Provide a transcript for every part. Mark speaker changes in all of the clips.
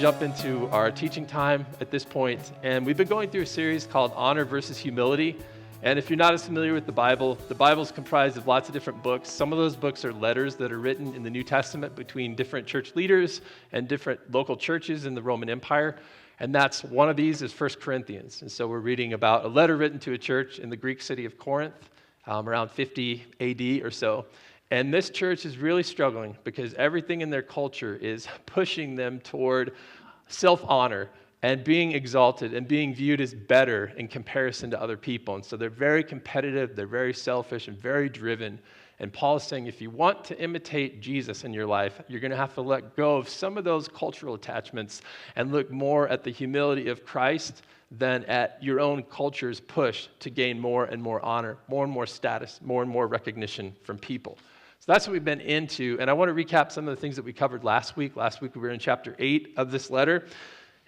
Speaker 1: jump into our teaching time at this point, and we've been going through a series called Honor versus Humility. And if you're not as familiar with the Bible is comprised of lots of different books. Some of those books are letters that are written in the New Testament between different church leaders and different local churches in the Roman Empire. And that's one of these is 1 Corinthians. And so we're reading about a letter written to a church in the Greek city of Corinth around 50 AD or so. And this church is really struggling because everything in their culture is pushing them toward self-honor and being exalted and being viewed as better in comparison to other people. And so they're very competitive, they're very selfish, and very driven. And Paul is saying if you want to imitate Jesus in your life, you're going to have to let go of some of those cultural attachments and look more at the humility of Christ than at your own culture's push to gain more and more honor, more and more status, more and more recognition from people. So that's what we've been into, and I want to recap some of the things that we covered last week. Last week we were in chapter 8 of this letter,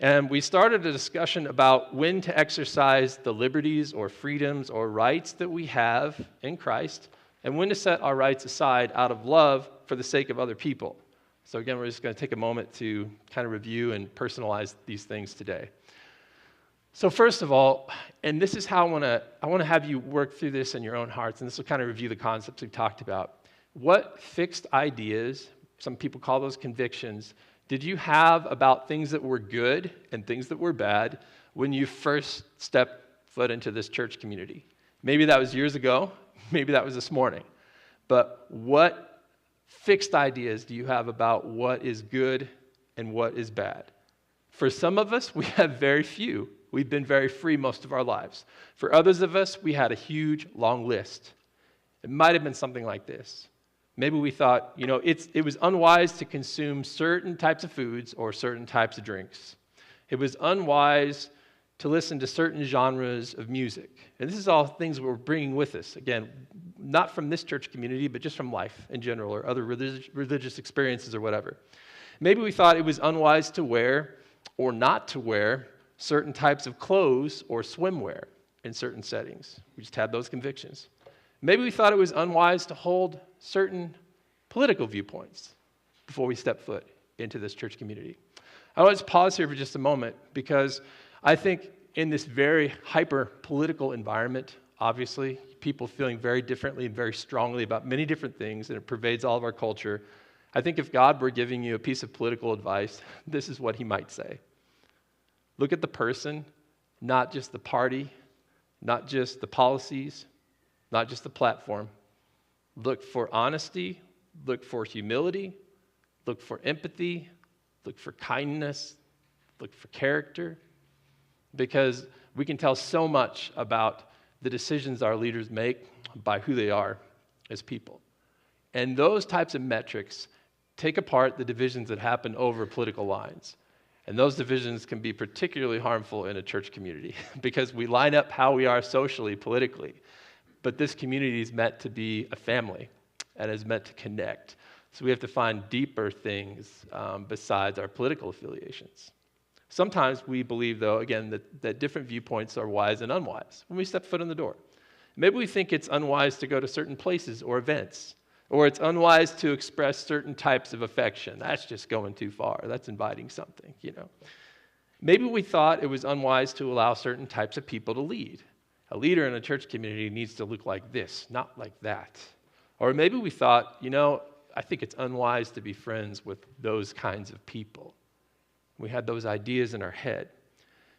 Speaker 1: and we started a discussion about when to exercise the liberties or freedoms or rights that we have in Christ, and when to set our rights aside out of love for the sake of other people. So again, we're just going to take a moment to kind of review and personalize these things today. So first of all, and this is how I want to have you work through this in your own hearts, and this will kind of review the concepts we've talked about. What fixed ideas, some people call those convictions, did you have about things that were good and things that were bad when you first stepped foot into this church community? Maybe that was years ago, maybe that was this morning. But what fixed ideas do you have about what is good and what is bad? For some of us, we have very few. We've been very free most of our lives. For others of us, we had a huge, long list. It might have been something like this. Maybe we thought, it was unwise to consume certain types of foods or certain types of drinks. It was unwise to listen to certain genres of music. And this is all things we're bringing with us. Again, not from this church community, but just from life in general or other religious experiences or whatever. Maybe we thought it was unwise to wear or not to wear certain types of clothes or swimwear in certain settings. We just had those convictions. Maybe we thought it was unwise to hold certain political viewpoints before we step foot into this church community. I want to pause here for just a moment because I think in this very hyper-political environment, obviously, people feeling very differently and very strongly about many different things, and it pervades all of our culture. I think if God were giving you a piece of political advice, this is what he might say. Look at the person, not just the party, not just the policies, not just the platform. Look for honesty, look for humility, look for empathy, look for kindness, look for character, because we can tell so much about the decisions our leaders make by who they are as people. And those types of metrics take apart the divisions that happen over political lines. And those divisions can be particularly harmful in a church community because we line up how we are socially, politically. But this community is meant to be a family and is meant to connect. So we have to find deeper things besides our political affiliations. Sometimes we believe, though, again, that different viewpoints are wise and unwise when we step foot in the door. Maybe we think it's unwise to go to certain places or events, or it's unwise to express certain types of affection. That's just going too far. That's inviting something, Maybe we thought it was unwise to allow certain types of people to lead. A leader in a church community needs to look like this, not like that. Or maybe we thought, I think it's unwise to be friends with those kinds of people. We had those ideas in our head.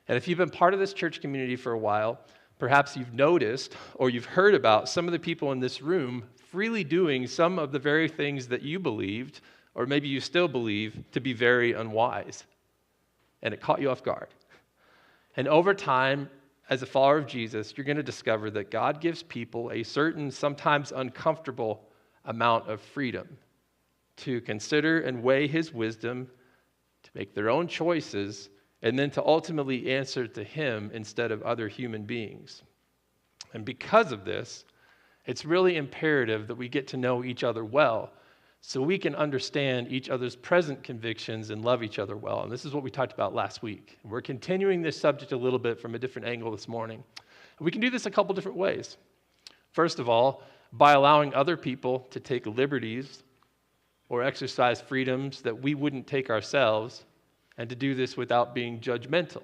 Speaker 1: And if you've been part of this church community for a while, perhaps you've noticed or you've heard about some of the people in this room freely doing some of the very things that you believed, or maybe you still believe, to be very unwise. And it caught you off guard. And over time, as a follower of Jesus, you're going to discover that God gives people a certain, sometimes uncomfortable amount of freedom to consider and weigh his wisdom, to make their own choices, and then to ultimately answer to him instead of other human beings. And because of this, it's really imperative that we get to know each other well so we can understand each other's present convictions and love each other well. And this is what we talked about last week. We're continuing this subject a little bit from a different angle this morning. We can do this a couple different ways. First of all, by allowing other people to take liberties or exercise freedoms that we wouldn't take ourselves and to do this without being judgmental.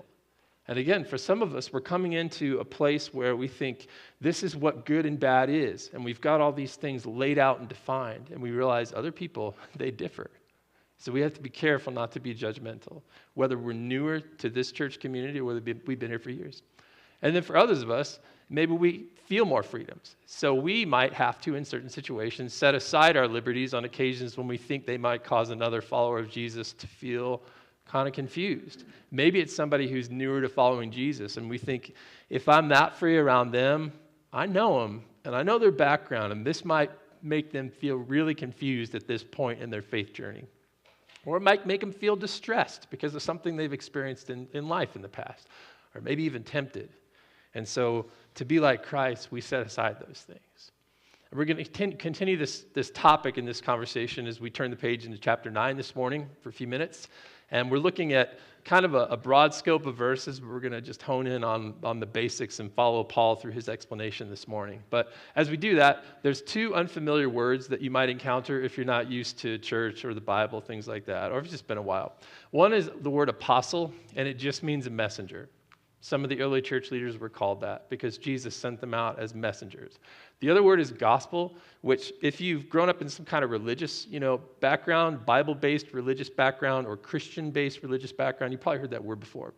Speaker 1: And again, for some of us, we're coming into a place where we think this is what good and bad is, and we've got all these things laid out and defined, and we realize other people, they differ. So we have to be careful not to be judgmental, whether we're newer to this church community or whether we've been here for years. And then for others of us, maybe we feel more freedoms. So we might have to, in certain situations, set aside our liberties on occasions when we think they might cause another follower of Jesus to feel kind of confused. Maybe it's somebody who's newer to following Jesus, and we think, if I'm that free around them, I know them, and I know their background, and this might make them feel really confused at this point in their faith journey. Or it might make them feel distressed because of something they've experienced in life in the past, or maybe even tempted. And so to be like Christ, we set aside those things. And we're going to continue this topic in this conversation as we turn the page into chapter 9 this morning for a few minutes. And we're looking at kind of a broad scope of verses, but we're going to just hone in on the basics and follow Paul through his explanation this morning. But as we do that, there's two unfamiliar words that you might encounter if you're not used to church or the Bible, things like that, or if it's just been a while. One is the word apostle, and it just means a messenger. Some of the early church leaders were called that because Jesus sent them out as messengers. The other word is gospel, which if you've grown up in some kind of religious, background, Bible-based religious background or Christian-based religious background, you probably heard that word before.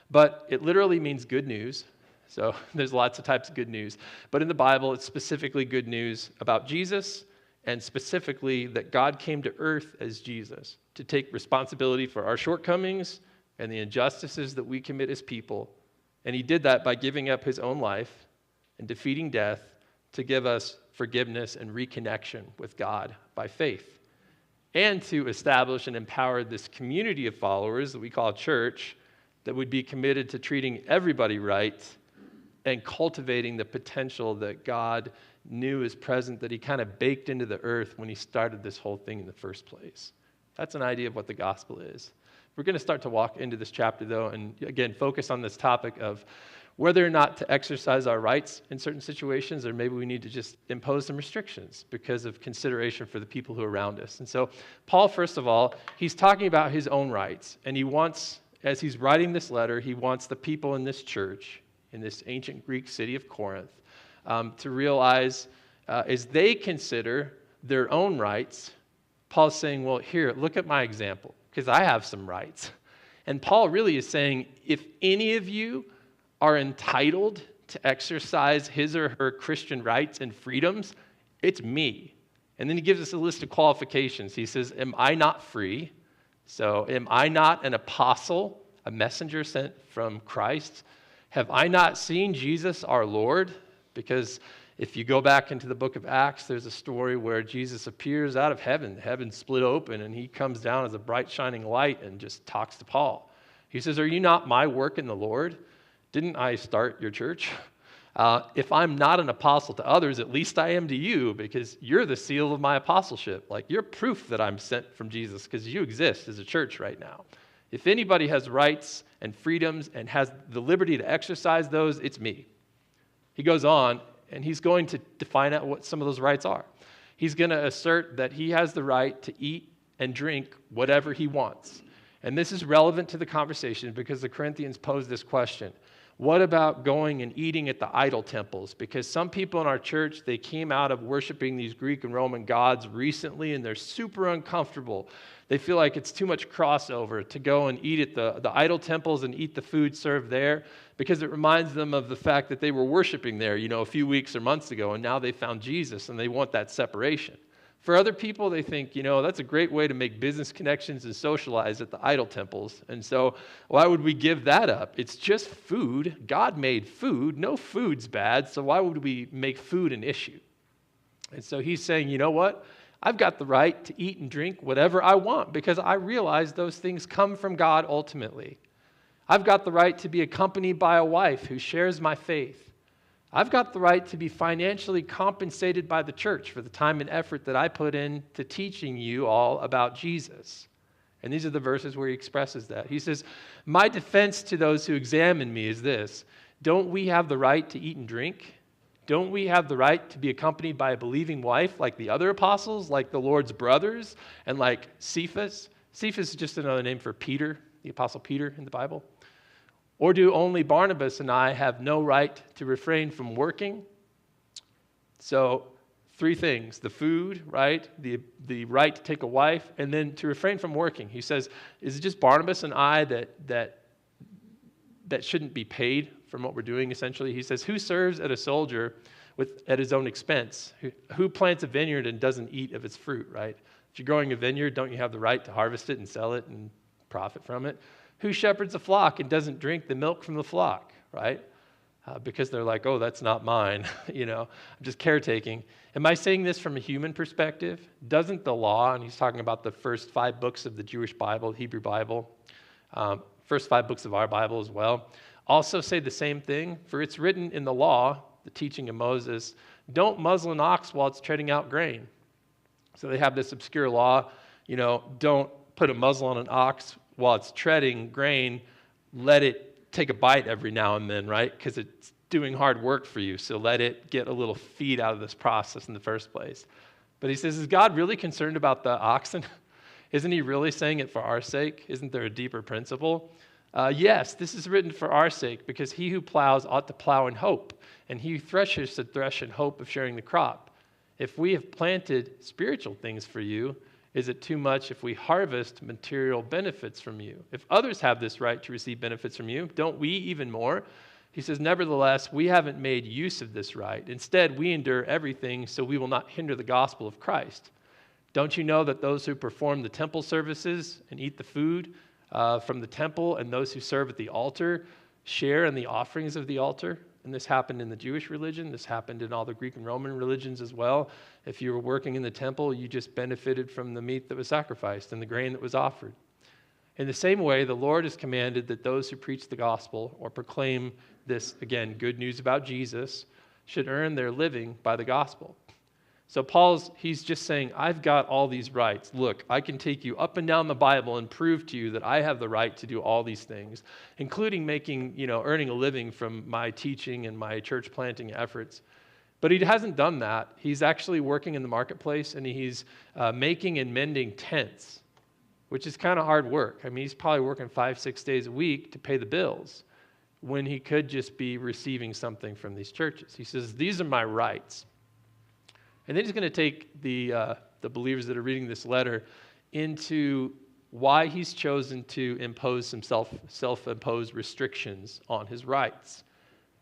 Speaker 1: But it literally means good news. So there's lots of types of good news. But in the Bible, it's specifically good news about Jesus, and specifically that God came to earth as Jesus to take responsibility for our shortcomings and the injustices that we commit as people. And he did that by giving up his own life and defeating death to give us forgiveness and reconnection with God by faith, and to establish and empower this community of followers that we call church that would be committed to treating everybody right and cultivating the potential that God knew is present, that he kind of baked into the earth when he started this whole thing in the first place. That's an idea of what the gospel is. We're going to start to walk into this chapter, though, and again, focus on this topic of whether or not to exercise our rights in certain situations, or maybe we need to just impose some restrictions because of consideration for the people who are around us. And so Paul, first of all, he's talking about his own rights, and he wants, as he's writing this letter, he wants the people in this church, in this ancient Greek city of Corinth, to realize as they consider their own rights, Paul's saying, well, here, look at my example, because I have some rights. And Paul really is saying, if any of you are entitled to exercise his or her Christian rights and freedoms, it's me. And then he gives us a list of qualifications. He says, am I not free? So am I not an apostle, a messenger sent from Christ? Have I not seen Jesus our Lord? Because if you go back into the book of Acts, there's a story where Jesus appears out of heaven. Heaven split open, and he comes down as a bright shining light and just talks to Paul. He says, are you not my work in the Lord? Didn't I start your church? If I'm not an apostle to others, at least I am to you, because you're the seal of my apostleship. Like, you're proof that I'm sent from Jesus because you exist as a church right now. If anybody has rights and freedoms and has the liberty to exercise those, it's me. He goes on, and he's going to define out what some of those rights are. He's going to assert that he has the right to eat and drink whatever he wants. And this is relevant to the conversation because the Corinthians posed this question. What about going and eating at the idol temples? Because some people in our church, they came out of worshiping these Greek and Roman gods recently, and they're super uncomfortable. They feel like it's too much crossover to go and eat at the idol temples and eat the food served there, because it reminds them of the fact that they were worshiping there, a few weeks or months ago, and now they found Jesus, and they want that separation. For other people, they think, that's a great way to make business connections and socialize at the idol temples. And so why would we give that up? It's just food. God made food. No food's bad, so why would we make food an issue? And so he's saying, you know what? I've got the right to eat and drink whatever I want because I realize those things come from God ultimately. I've got the right to be accompanied by a wife who shares my faith. I've got the right to be financially compensated by the church for the time and effort that I put into teaching you all about Jesus. And these are the verses where he expresses that. He says, my defense to those who examine me is this: don't we have the right to eat and drink? Don't we have the right to be accompanied by a believing wife like the other apostles, like the Lord's brothers, and like Cephas? Cephas is just another name for Peter. the Apostle Peter in the Bible? Or do only Barnabas and I have no right to refrain from working? So 3 things: the food, right? The right to take a wife, and then to refrain from working. He says, is it just Barnabas and I that shouldn't be paid from what we're doing, essentially? He says, who serves at a soldier at his own expense? Who plants a vineyard and doesn't eat of its fruit, right? If you're growing a vineyard, don't you have the right to harvest it and sell it and profit from it? Who shepherds a flock and doesn't drink the milk from the flock, right? Because they're like, oh, that's not mine, I'm just caretaking. Am I saying this from a human perspective? Doesn't the law, and he's talking about the first 5 books of the Jewish Bible, Hebrew Bible, first 5 books of our Bible as well, also say the same thing? For it's written in the law, the teaching of Moses, don't muzzle an ox while it's treading out grain. So they have this obscure law, don't put a muzzle on an ox while it's treading grain, let it take a bite every now and then, right? Because it's doing hard work for you, so let it get a little feed out of this process in the first place. But he says, is God really concerned about the oxen? Isn't he really saying it for our sake? Isn't there a deeper principle? Yes, this is written for our sake, because he who plows ought to plow in hope, and he who threshes should thresh in hope of sharing the crop. If we have planted spiritual things for you, is it too much if we harvest material benefits from you? If others have this right to receive benefits from you, don't we even more? He says, nevertheless, we haven't made use of this right. Instead, we endure everything so we will not hinder the gospel of Christ. Don't you know that those who perform the temple services and eat the food from the temple and those who serve at the altar share in the offerings of the altar? And this happened in the Jewish religion. This happened in all the Greek and Roman religions as well. If you were working in the temple, you just benefited from the meat that was sacrificed and the grain that was offered. In the same way, the Lord has commanded that those who preach the gospel or proclaim this, again, good news about Jesus, should earn their living by the gospel. So he's just saying, I've got all these rights. Look, I can take you up and down the Bible and prove to you that I have the right to do all these things, including earning a living from my teaching and my church planting efforts. But he hasn't done that. He's actually working in the marketplace, and he's making and mending tents, which is kind of hard work. I mean, he's probably working 5-6 days a week to pay the bills when he could just be receiving something from these churches. He says, these are my rights. And then he's going to take the believers that are reading this letter into why he's chosen to impose some self-imposed restrictions on his rights.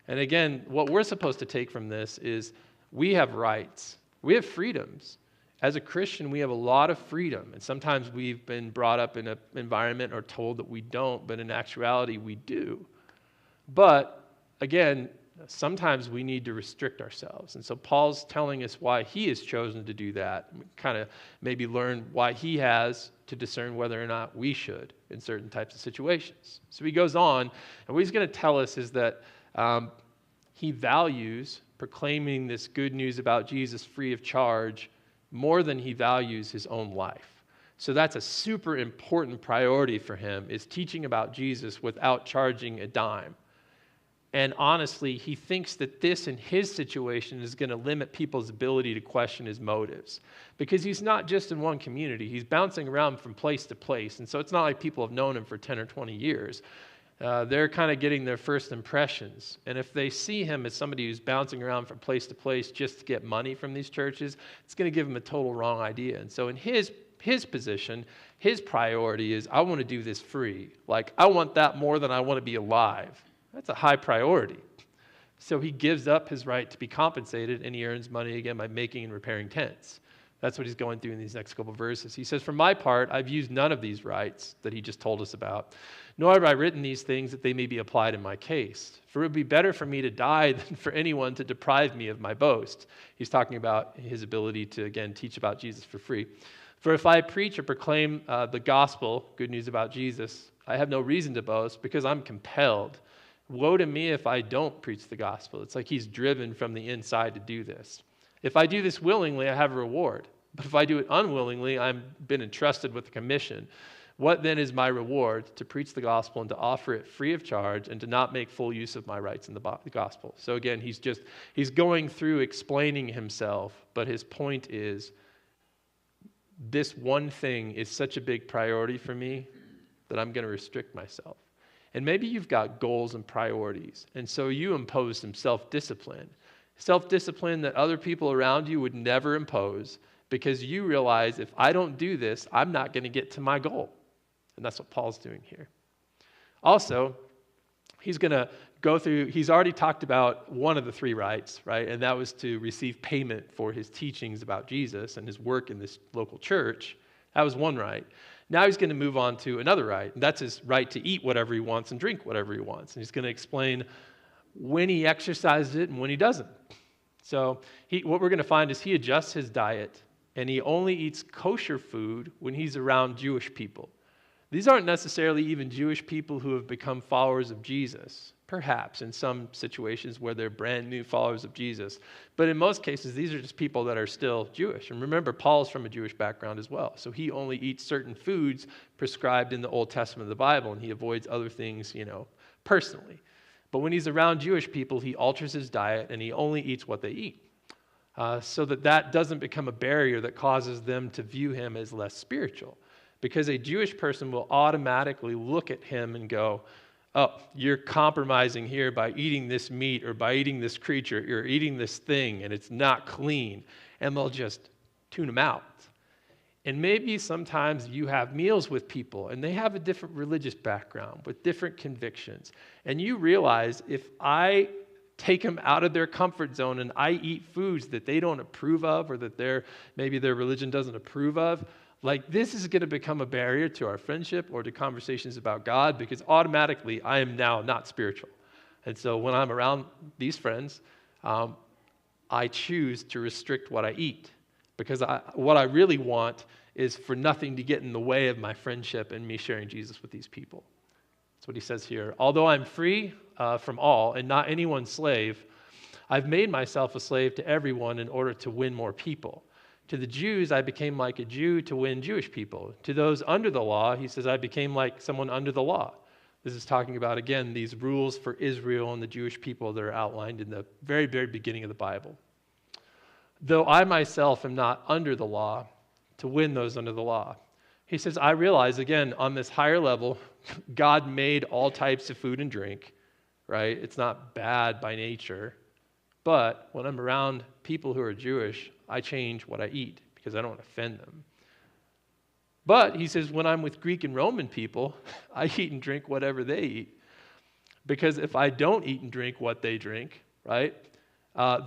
Speaker 1: And again, what we're supposed to take from this is we have rights. We have freedoms. As a Christian, we have a lot of freedom. And sometimes we've been brought up in an environment or told that we don't, but in actuality, we do. But again, sometimes we need to restrict ourselves. And so Paul's telling us why he has chosen to do that. Kind of maybe learn why he has to discern whether or not we should in certain types of situations. So he goes on, and what he's going to tell us is that he values proclaiming this good news about Jesus free of charge more than he values his own life. So that's a super important priority for him, is teaching about Jesus without charging a dime. And honestly, he thinks that this in his situation is going to limit people's ability to question his motives. Because he's not just in one community. He's bouncing around from place to place. And so it's not like people have known him for 10 or 20 years. They're kind of getting their first impressions. And if they see him as somebody who's bouncing around from place to place just to get money from these churches, it's going to give them a total wrong idea. And so in his position, his priority is, I want to do this free. Like, I want that more than I want to be alive. That's a high priority. So he gives up his right to be compensated, and he earns money again by making and repairing tents. That's what he's going through in these next couple of verses. He says, for my part, I've used none of these rights that he just told us about, nor have I written these things that they may be applied in my case. For it would be better for me to die than for anyone to deprive me of my boast. He's talking about his ability to, again, teach about Jesus for free. For if I preach or proclaim the gospel, good news about Jesus, I have no reason to boast because I'm compelled. Woe to me if I don't preach the gospel. It's like he's driven from the inside to do this. If I do this willingly, I have a reward. But if I do it unwillingly, I've been entrusted with a commission. What then is my reward? To preach the gospel and to offer it free of charge and to not make full use of my rights in the gospel. So again, he's going through explaining himself, but his point is, this one thing is such a big priority for me that I'm going to restrict myself. And maybe you've got goals and priorities, and so you impose some self-discipline that other people around you would never impose, because you realize, if I don't do this, I'm not going to get to my goal. And that's what Paul's doing here. Also, he's going to go through, he's already talked about one of the three rights, right? And that was to receive payment for his teachings about Jesus and his work in this local church. That was one right. Now he's going to move on to another right, and that's his right to eat whatever he wants and drink whatever he wants. And he's going to explain when he exercises it and when he doesn't. So what we're going to find is he adjusts his diet, and he only eats kosher food when he's around Jewish people. These aren't necessarily even Jewish people who have become followers of Jesus, perhaps in some situations where they're brand new followers of Jesus. But in most cases, these are just people that are still Jewish. And remember, Paul's from a Jewish background as well. So he only eats certain foods prescribed in the Old Testament of the Bible, and he avoids other things, personally. But when he's around Jewish people, he alters his diet, and he only eats what they eat. So that doesn't become a barrier that causes them to view him as less spiritual. Because a Jewish person will automatically look at him and go, oh, you're compromising here by eating this meat or by eating this creature. You're eating this thing and it's not clean. And they'll just tune him out. And maybe sometimes you have meals with people and they have a different religious background with different convictions. And you realize, if I take them out of their comfort zone and I eat foods that they don't approve of, or that maybe their religion doesn't approve of, like, this is going to become a barrier to our friendship or to conversations about God, because automatically I am now not spiritual. And so when I'm around these friends, I choose to restrict what I eat, because what I really want is for nothing to get in the way of my friendship and me sharing Jesus with these people. That's what he says here. Although I'm free from all and not anyone's slave, I've made myself a slave to everyone in order to win more people. To the Jews, I became like a Jew to win Jewish people. To those under the law, he says, I became like someone under the law. This is talking about, again, these rules for Israel and the Jewish people that are outlined in the very, very beginning of the Bible. Though I myself am not under the law, to win those under the law. He says, I realize, again, on this higher level, God made all types of food and drink, right? It's not bad by nature. But when I'm around people who are Jewish, I change what I eat because I don't want to offend them. But he says, when I'm with Greek and Roman people, I eat and drink whatever they eat. Because if I don't eat and drink what they drink, right,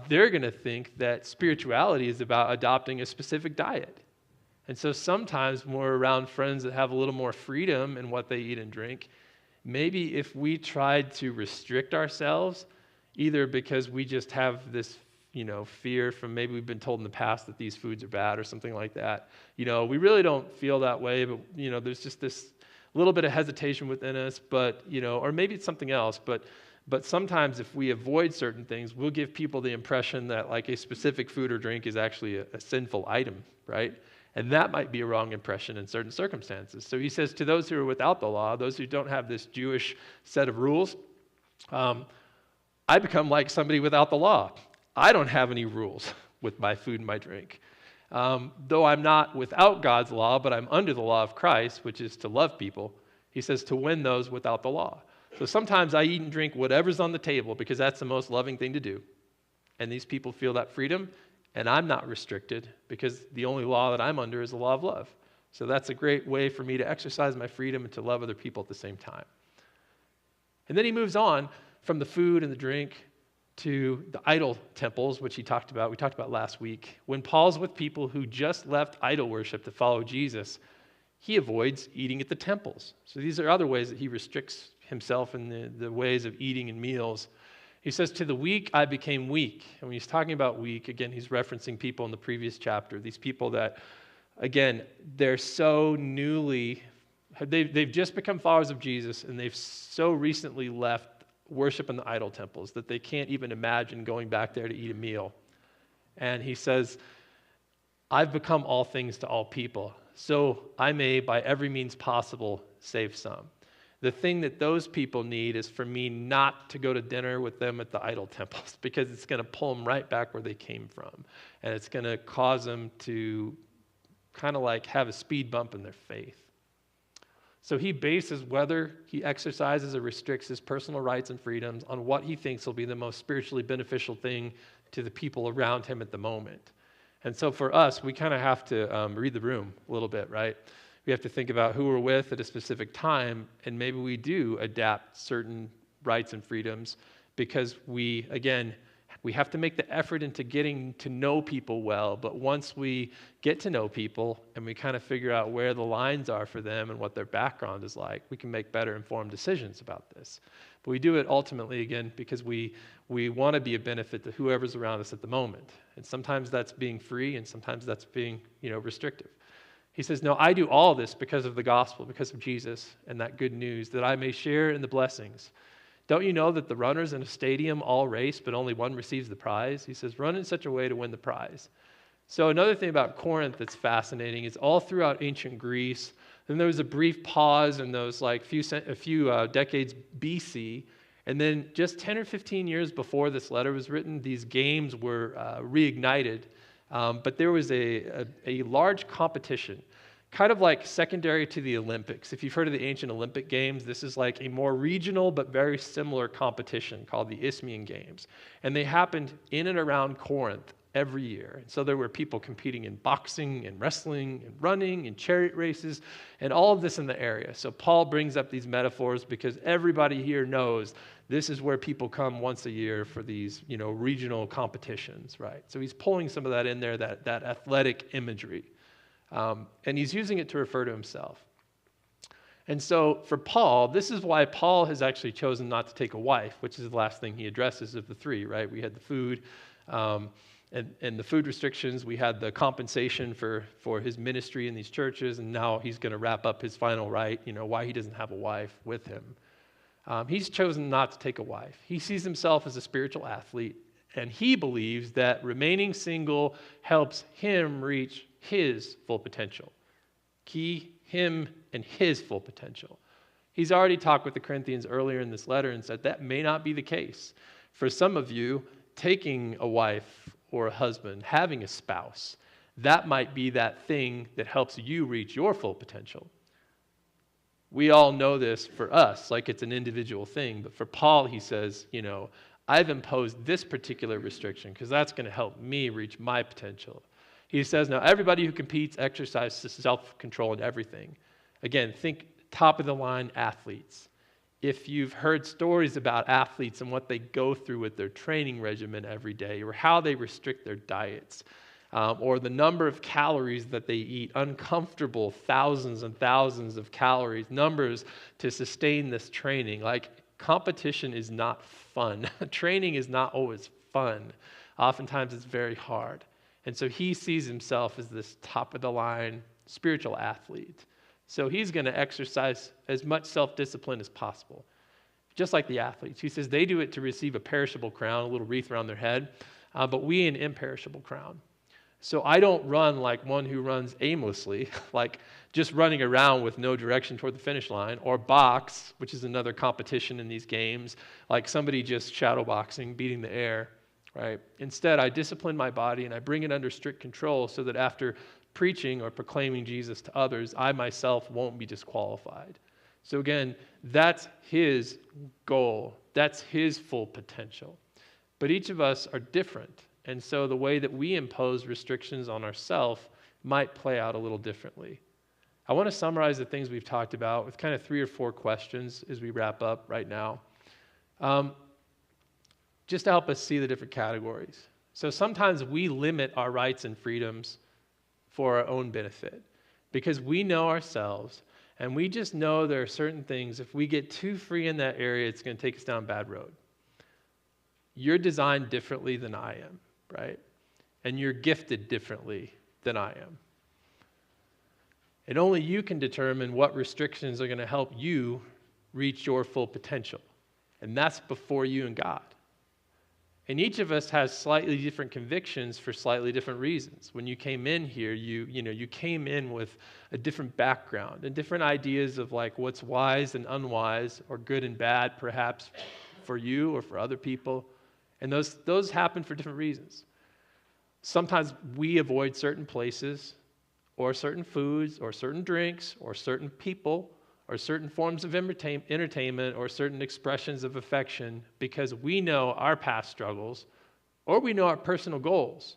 Speaker 1: they're going to think that spirituality is about adopting a specific diet. And so sometimes when we're around friends that have a little more freedom in what they eat and drink, maybe if we tried to restrict ourselves, either because we just have this fear from maybe we've been told in the past that these foods are bad or something like that. We really don't feel that way, but, there's just this little bit of hesitation within us, but, or maybe it's something else, but sometimes if we avoid certain things, we'll give people the impression that like a specific food or drink is actually a sinful item, right? And that might be a wrong impression in certain circumstances. So he says, to those who are without the law, those who don't have this Jewish set of rules, I become like somebody without the law. I don't have any rules with my food and my drink. Though I'm not without God's law, but I'm under the law of Christ, which is to love people. He says to win those without the law. So sometimes I eat and drink whatever's on the table because that's the most loving thing to do. And these people feel that freedom, and I'm not restricted because the only law that I'm under is the law of love. So that's a great way for me to exercise my freedom and to love other people at the same time. And then he moves on from the food and the drink to the idol temples, which we talked about last week. When Paul's with people who just left idol worship to follow Jesus, he avoids eating at the temples. So these are other ways that he restricts himself in the ways of eating and meals. He says, to the weak, I became weak. And when he's talking about weak, again, he's referencing people in the previous chapter, these people that, again, they're so they've just become followers of Jesus, and they've so recently left worship in the idol temples that they can't even imagine going back there to eat a meal. And he says, I've become all things to all people, so I may by every means possible save some. The thing that those people need is for me not to go to dinner with them at the idol temples, because it's going to pull them right back where they came from, and it's going to cause them to kind of like have a speed bump in their faith. So he bases whether he exercises or restricts his personal rights and freedoms on what he thinks will be the most spiritually beneficial thing to the people around him at the moment. And so for us, we kind of have to read the room a little bit, right? We have to think about who we're with at a specific time, and maybe we do adapt certain rights and freedoms because we have to make the effort into getting to know people well. But once we get to know people and we kind of figure out where the lines are for them and what their background is like, we can make better informed decisions about this. But we do it ultimately, again, because we want to be a benefit to whoever's around us at the moment. And sometimes that's being free, and sometimes that's being, restrictive. He says, no, I do all this because of the gospel, because of Jesus and that good news, that I may share in the blessings. Don't you know that the runners in a stadium all race, but only one receives the prize? He says, run in such a way to win the prize. So another thing about Corinth that's fascinating is all throughout ancient Greece, then there was a brief pause in those a few decades BC, and then just 10 or 15 years before this letter was written, these games were reignited. But there was a large competition, kind of like secondary to the Olympics. If you've heard of the ancient Olympic Games, this is like a more regional but very similar competition called the Isthmian Games. And they happened in and around Corinth every year. And so there were people competing in boxing and wrestling and running and chariot races and all of this in the area. So Paul brings up these metaphors because everybody here knows this is where people come once a year for these, regional competitions, right? So he's pulling some of that in there, that athletic imagery. And he's using it to refer to himself. And so for Paul, this is why Paul has actually chosen not to take a wife, which is the last thing he addresses of the three, right? We had the food and the food restrictions. We had the compensation for his ministry in these churches, and now he's going to wrap up his final right, why he doesn't have a wife with him. He's chosen not to take a wife. He sees himself as a spiritual athlete, and he believes that remaining single helps him reach his full potential. Him and his full potential. He's already talked with the Corinthians earlier in this letter and said that may not be the case. For some of you, taking a wife or a husband, having a spouse, that might be that thing that helps you reach your full potential. We all know this for us, like it's an individual thing. But for Paul, he says, I've imposed this particular restriction because that's going to help me reach my potential. He says, now everybody who competes exercises self-control in everything. Again, think top-of-the-line athletes. If you've heard stories about athletes and what they go through with their training regimen every day, or how they restrict their diets, or the number of calories that they eat, uncomfortable thousands and thousands of calories, numbers to sustain this training. Like, competition is not fun. Training is not always fun. Oftentimes it's very hard. And so he sees himself as this top-of-the-line spiritual athlete. So he's going to exercise as much self-discipline as possible, just like the athletes. He says they do it to receive a perishable crown, a little wreath around their head, but we an imperishable crown. So I don't run like one who runs aimlessly, like just running around with no direction toward the finish line, or box, which is another competition in these games, like somebody just shadow boxing, beating the air. Right? Instead, I discipline my body and I bring it under strict control so that after preaching or proclaiming Jesus to others, I myself won't be disqualified. So again, that's his goal. That's his full potential. But each of us are different. And so the way that we impose restrictions on ourselves might play out a little differently. I want to summarize the things we've talked about with kind of 3 or 4 questions as we wrap up right now. Just to help us see the different categories. So sometimes we limit our rights and freedoms for our own benefit because we know ourselves and we just know there are certain things, if we get too free in that area, it's going to take us down a bad road. You're designed differently than I am, right? And you're gifted differently than I am. And only you can determine what restrictions are going to help you reach your full potential. And that's before you and God. And each of us has slightly different convictions for slightly different reasons. When you came in here, you came in with a different background and different ideas of like what's wise and unwise, or good and bad, perhaps for you or for other people. And those happen for different reasons. Sometimes we avoid certain places, or certain foods, or certain drinks, or certain people, or certain forms of entertainment or certain expressions of affection because we know our past struggles or we know our personal goals,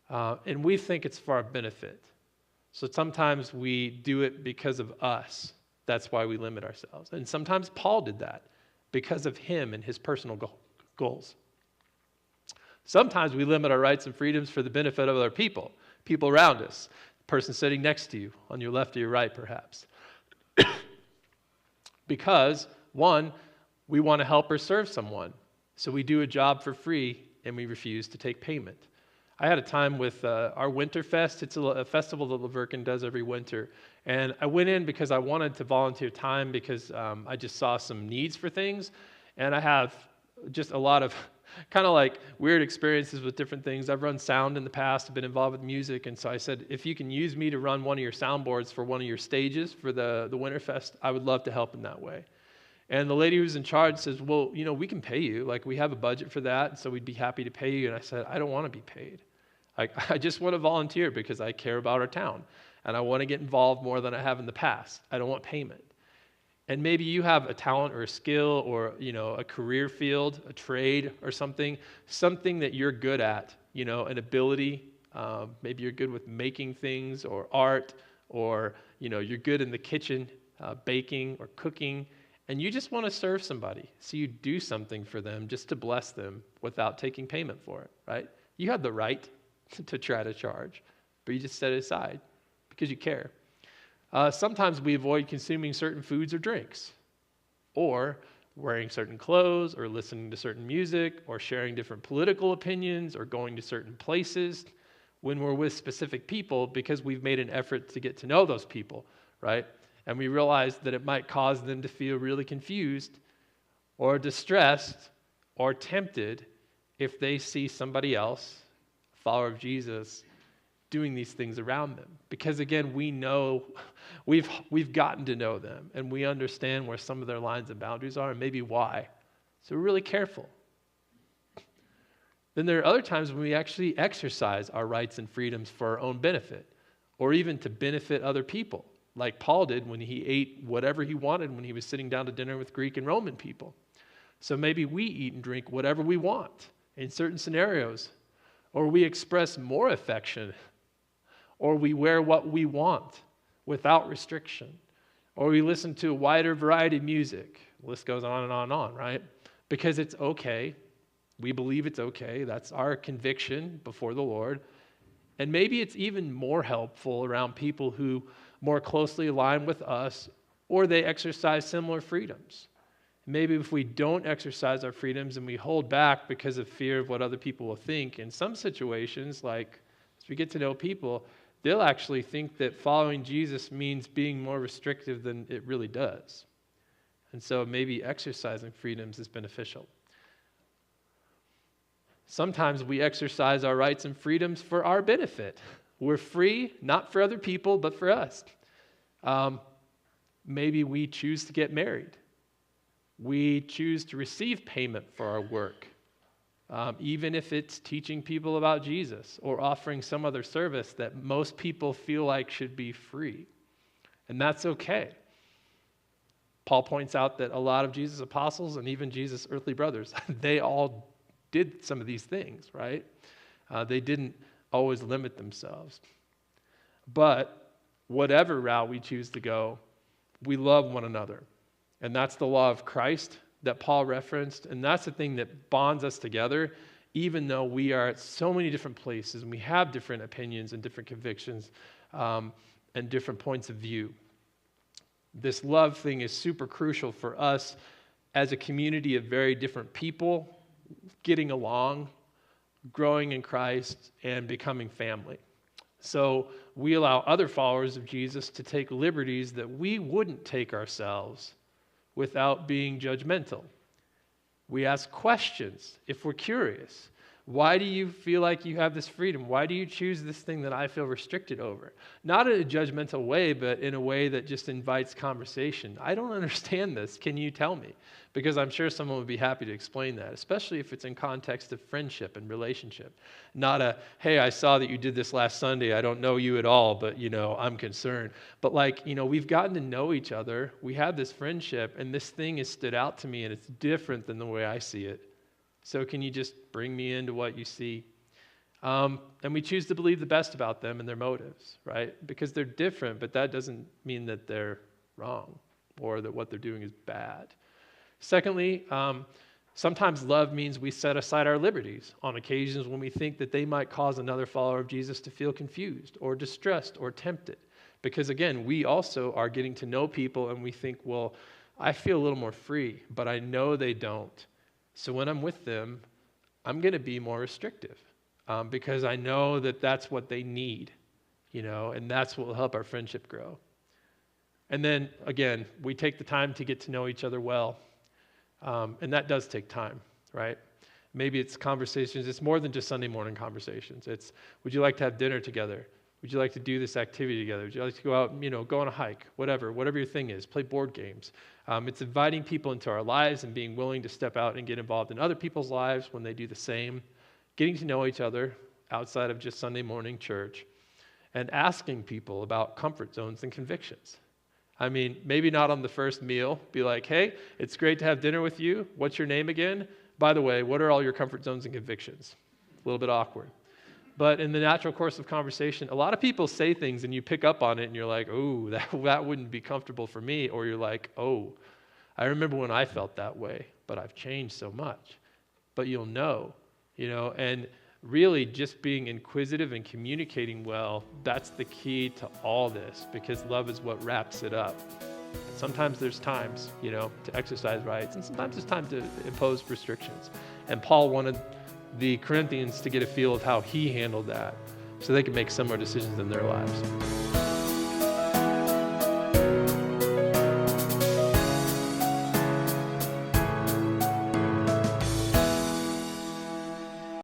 Speaker 1: and we think it's for our benefit. So sometimes we do it because of us. That's why we limit ourselves. And sometimes Paul did that because of him and his personal goals. Sometimes we limit our rights and freedoms for the benefit of other people around us, the person sitting next to you, on your left or your right perhaps. Because, one, we want to help or serve someone. So we do a job for free and we refuse to take payment. I had a time with our Winter Fest. It's a festival that Laverkin does every winter. And I went in because I wanted to volunteer time because I just saw some needs for things. And I have just a lot of kind of like weird experiences with different things. I've run sound in the past. I've been involved with music. And so I said, if you can use me to run one of your soundboards for one of your stages for the Winter Fest, I would love to help in that way. And the lady who's in charge says, well, we can pay you. Like, we have a budget for that, so we'd be happy to pay you. And I said, I don't want to be paid. I just want to volunteer because I care about our town. And I want to get involved more than I have in the past. I don't want payment. And maybe you have a talent or a skill or, a career field, a trade or something that you're good at, an ability. Maybe you're good with making things or art, or, you're good in the kitchen, baking or cooking. And you just want to serve somebody. So you do something for them just to bless them without taking payment for it, right? You have the right to try to charge, but you just set it aside because you care. Sometimes we avoid consuming certain foods or drinks, or wearing certain clothes, or listening to certain music, or sharing different political opinions, or going to certain places when we're with specific people because we've made an effort to get to know those people, right? And we realize that it might cause them to feel really confused or distressed or tempted if they see somebody else, a follower of Jesus, doing these things around them. Because again, we know, we've gotten to know them, and we understand where some of their lines and boundaries are and maybe why. So we're really careful. Then there are other times when we actually exercise our rights and freedoms for our own benefit, or even to benefit other people, like Paul did when he ate whatever he wanted when he was sitting down to dinner with Greek and Roman people. So maybe we eat and drink whatever we want in certain scenarios, or we express more affection, or we wear what we want without restriction, or we listen to a wider variety of music. The list goes on and on and on, right? Because it's okay. We believe it's okay. That's our conviction before the Lord. And maybe it's even more helpful around people who more closely align with us, or they exercise similar freedoms. Maybe if we don't exercise our freedoms and we hold back because of fear of what other people will think, in some situations, like as we get to know people, they'll actually think that following Jesus means being more restrictive than it really does. And so maybe exercising freedoms is beneficial. Sometimes we exercise our rights and freedoms for our benefit. We're free, not for other people, but for us. Maybe we choose to get married. We choose to receive payment for our work, even if it's teaching people about Jesus or offering some other service that most people feel like should be free. And that's okay. Paul points out that a lot of Jesus' apostles and even Jesus' earthly brothers, they all did some of these things, right? They didn't always limit themselves. But whatever route we choose to go, we love one another. And that's the law of Christ that Paul referenced. And that's the thing that bonds us together, even though we are at so many different places and we have different opinions and different convictions and different points of view. This love thing is super crucial for us as a community of very different people getting along, growing in Christ, and becoming family. So we allow other followers of Jesus to take liberties that we wouldn't take ourselves without being judgmental. We ask questions if we're curious. Why do you feel like you have this freedom? Why do you choose this thing that I feel restricted over? Not in a judgmental way, but in a way that just invites conversation. I don't understand this. Can you tell me? Because I'm sure someone would be happy to explain that, especially if it's in context of friendship and relationship. Not a, hey, I saw that you did this last Sunday. I don't know you at all, but, I'm concerned. But we've gotten to know each other. We have this friendship, and this thing has stood out to me, and it's different than the way I see it. So can you just bring me into what you see? And we choose to believe the best about them and their motives, right? Because they're different, but that doesn't mean that they're wrong or that what they're doing is bad. Secondly, sometimes love means we set aside our liberties on occasions when we think that they might cause another follower of Jesus to feel confused or distressed or tempted. Because again, we also are getting to know people and we think, well, I feel a little more free, but I know they don't. So when I'm with them, I'm going to be more restrictive because I know that that's what they need, and that's what will help our friendship grow. And then, again, we take the time to get to know each other well, and that does take time, right? Maybe it's conversations. It's more than just Sunday morning conversations. It's, would you like to have dinner together? Would you like to do this activity together? Would you like to go out, go on a hike, whatever your thing is, play board games. It's inviting people into our lives and being willing to step out and get involved in other people's lives when they do the same, getting to know each other outside of just Sunday morning church, and asking people about comfort zones and convictions. I mean, maybe not on the first meal, be like, hey, it's great to have dinner with you. What's your name again? By the way, what are all your comfort zones and convictions? A little bit awkward. But in the natural course of conversation, a lot of people say things and you pick up on it and you're like, oh, that wouldn't be comfortable for me. Or you're like, oh, I remember when I felt that way, but I've changed so much. But you'll know, and really just being inquisitive and communicating well, that's the key to all this because love is what wraps it up. Sometimes there's times, to exercise rights, and sometimes there's time to impose restrictions. And Paul wanted the Corinthians to get a feel of how he handled that so they could make similar decisions in their lives.